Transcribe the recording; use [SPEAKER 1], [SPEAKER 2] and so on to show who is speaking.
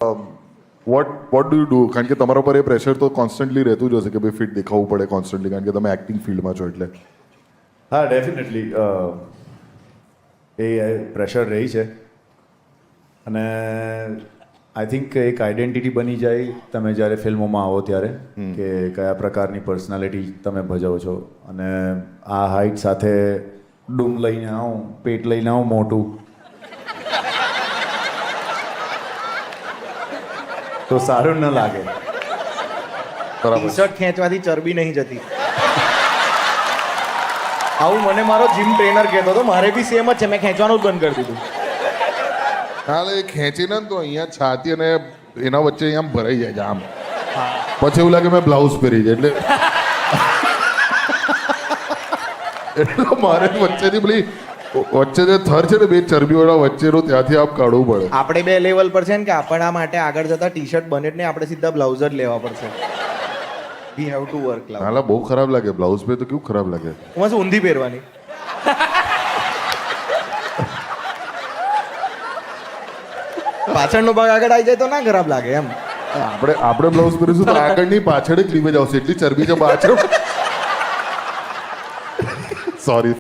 [SPEAKER 1] What do you do? કારણ કે તમારા પર એ પ્રેશર તો કોન્સ્ટન્ટલી રહેતું જ હશે કે ભાઈ ફિટ દેખાવું પડે કોન્સ્ટન્ટલી, કારણ કે તમે એક્ટિંગ ફિલ્ડમાં છો એટલે.
[SPEAKER 2] હા, ડેફિનેટલી એ પ્રેશર રહી છે. અને આઈ થિંક એક આઈડેન્ટિટી બની જાય તમે જ્યારે ફિલ્મોમાં આવો ત્યારે, કે કયા પ્રકારની પર્સનાલિટી તમે ભજવો છો. અને આ હાઇટ સાથે ડૂમ લઈને આવું, પેટ લઈને આવું મોટું, તો સારું ન લાગે.
[SPEAKER 1] બરાબર.
[SPEAKER 3] ટી શર્ટ ખેંચવાથી ચરબી નહીં જતી. આવું મને મારો જીમ ટ્રેનર કહેતો હતો. મારે બી સેમ જ છે, મેં ખેંચવાનું જ બંધ કરી દીધું.
[SPEAKER 1] હા, એ ખેંચીને તો અહીંયા છાતી અને એના વચ્ચે આમ ભરાઈ જાય છે આમ. પછી એવું લાગે મેં બ્લાઉઝ પહેરી છે એટલે એટલે મારે વચ્ચેથી પેલી વચ્ચે જે થર છે ને બે ચરબીવાળા વચ્ચેનો ત્યાંથી આપ કાઢવું પડે.
[SPEAKER 3] આપણે બે લેવલ પર છે ને કે આપણા માટે આગળ જતા ટી શર્ટ બને જ નહીં, આપણે સીધા બ્લાઉઝ જ લેવા પડશે. વી હેવ ટુ વર્ક લાવ.
[SPEAKER 1] હાલા બહુ ખરાબ લાગે બ્લાઉઝ પે તો. કેવું ખરાબ લાગે.
[SPEAKER 3] એમાં શું ઊંધી પહેરવાની? પાછળનો ભાગ આગળ આવી જાય તો ના ખરાબ લાગે એમ.
[SPEAKER 1] આપણે બ્લાઉઝ પહેરીશું તો આગળની પાછળ જ ક્લીવેજ આવશે, એટલી ચરબી છે પાછળ. સોરી.